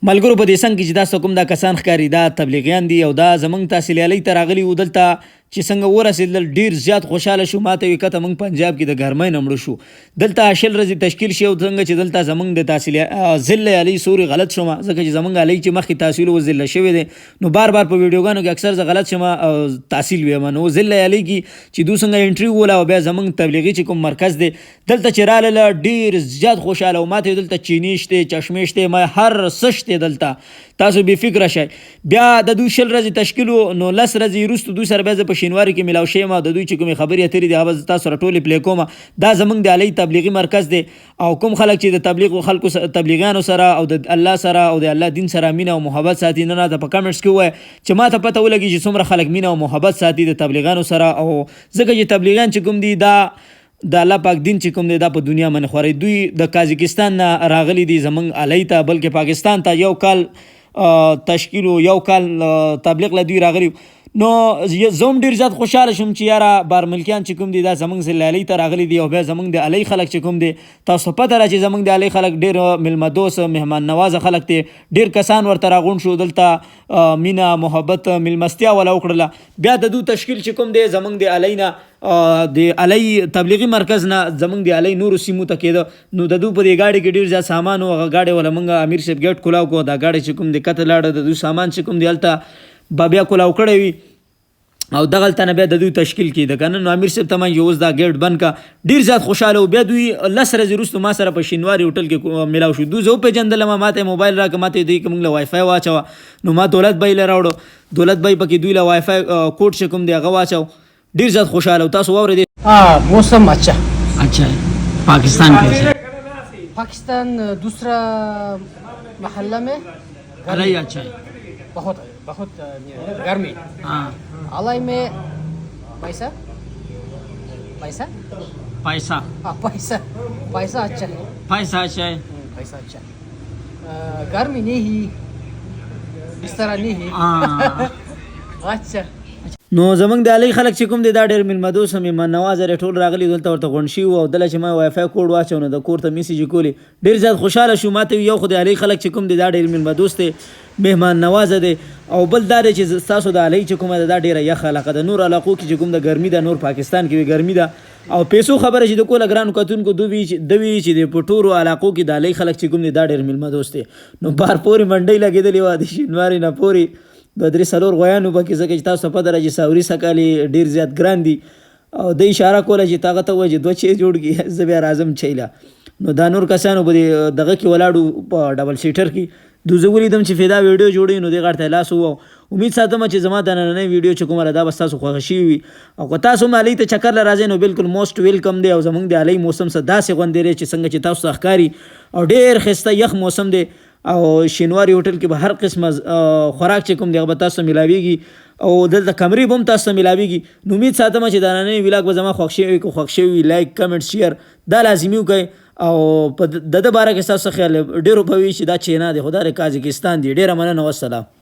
ملګرو په دې څنګ کې چې تاسو کوم دا کسان ښکاري دا تبلیغیان دي او دا زمونږ تحصیل علی ته راغلي وو دلته چې څنګه ورسېدل ډېر زیات خوشحاله شو. ماته وی کته موږ پنجاب کې د ګرمۍ نه مړه شو. دلته 80 ورځې تشکیل شي او څنګه چې دلته زمونږ د تحصیل ضلع علی سوري غلط شوم ځکه چې زمونږ علی چې مخکې تحصیل و ضلع شوی دی نو بار بار په ویډیوګانو کې اکثر زه غلط شوم تحصیل ویم نو ضلع علی کې چې دوی څنګه انټریو ولا او بیا زمونږ تبلیغي چې کوم مرکز دی دلته چې رااله ډېر زیات خوشحاله او ماته دلته چینی شته چشمې شته ما هر څه شته دلته تاسو بې فکره شئ. بیا د دوی 20 ورځې تشکیل نو 10 ورځې وروسته دوی سره بیا زه په شینواري کې میلاو شوم او د دوی چې کومې خبرې اترې دي هغه تاسو سره ټولې پلی کوم. دا زموږ د علی تبلیغي مرکز دی او کوم خلک چې د تبلیغ خلکو تبلیغیانو سره او د الله سره او د الله دین سره مینه او محبت ساتي نه راته په کمنټس کې ووایه چې ما ته پته ولګي چې څومره خلک مینه او محبت ساتي د تبلیغیانو سره او ځکه چې تبلیغیان چې کوم دي دا د الله پاک دین چې کوم دی دا په دنیا باندې خوري. دوی د کازاکستان نه راغلي دي زموږ علی ته بلکې پاکستان ته یو کال تشکیل یو کال تبلیغ له دوی راغلی نو زوم ډیر زیات خوشاله شوم چې یاره بارملکیان چې کوم دي دا زمونږ ضلع علی ته راغلي دي او بیا زمونږ د علی خلک چې کوم دي تاسو پته را چې زمونږ د علی خلک ډیر میلمه دوست مهمان نواز خلک دي ډیر کسان ورته راغون شو دلته مینا محبت میلمستیا ولا وکړله. بیا د دوی تشکیل چې کوم دی زمونږ د علی نه د علی تبلیغي مرکز نه زمونږ د علی نورو سیمو ته کېده نو د دوی په دې گاډي کې ډیر زیات سامان او هغه گاډي ولا مونږ امیر صاحب ګیټ کولاو کو دا گاډي چې کوم دی کته لاړه د دوی سامان چې کوم دی هلته بیا کولاو کړی وي او دغلته نه بیا د دوی تشکیل کېده که نه نو امیر صاحب ته ما اوس دا ګیټ بند کا ډېر زیات خوشحاله و. بیا دوی 10 ورځې وروسته ما سره په شینواري هوټل کې میلاو شو. دوی زه وپېژندلم ماته موبایل راکړه ماته دوی که موږ له وای فای واچوه نو ما دولت بای له راوړو دولت بای پکې دوی له وای فای کوډ چې کوم دی هغه واچو ډېر زیات خوشحاله و. تاسو واورئ موسم अच्छा पाकिस्तान कैसे पाकिस्तान दूसरा महल्ला में अलाई अच्छा है बहुत गर्मी अलाई में पैसा पैसा पैसा पैसा पैसा अच्छा है पैसा अच्छा है पैसा अच्छा है गर्मी नहीं इस तरह नहीं अच्छा نو زمونږ د علی خلک چې کوم دی دا ډېر میلمه دوست مهمان نواز لري ټول راغلي دلته ورته غونډ شوي وو او دله چې ما وای فای کوډ واچو نو د کور ته میسیج کولې ډېر زیات خوشحاله شو. ماته یو خو د علی خلک چې کوم دی دا ډېر میلمه دوست دی مهمان نواز دی او بل دا دی چې ستاسو د علی چې کومه ده دا ډېره یخ علاقه ده. نور علاقو کې چې کوم د ګرمي ده نور پاکستان کې ګرمي ده او پیسو خبره چې د کوله ګرانو کتونکو دوی چې د په ټولو علاقو کې د علی خلک چې کوم دی دا ډېر میلمه دوست دی. نو بار پورې منډۍ لګېدلې وه د شینواري نه پورې د 3-4 غویانو پکې ځکه چې تاسو پته را چې ساوري سکالې ډېر زیات ګران دي او د اشاره کوله چې تاغه ته وایي چې 2 چی جوړ کړي زه بیا راځم چیله. نو دا نور کسانو په دغه کې ولاړو په ډبل سیټر کې دوی زه ولیدم چې فدا ویډیو جوړوي نو دې غاړه ته لاس ووهو. امید ساتم چې زما د نننۍ ویډیو چې کومه دا به ستاسو خوښه شوي وي او که تاسو هم علی ته چکر له راځئ نو بالکل موسټ ویلکم دی او زموږ د علی موسم څه داسې غوندې دی چې څنګه چې تاسو ته ښکاري او ډېر ښایسته یخ موسم دی او شینواري هوټل کې به هر قسمه خوراک چې کوم دی هغه به تاسو ته میلاویږي او دلته کمرې به هم تاسو ته میلاویږي. نو امید ساتم چې دا نننۍ ولاګ به زما خوښ شوي که خوښ شوي لایک کمنټ شیر دا لازمي وکړئ او په د باره کې ستاسو خیال ډېرو به وي چې دا چینا دی خو دا د کازاکستان دی. ډېره مننه والسلام.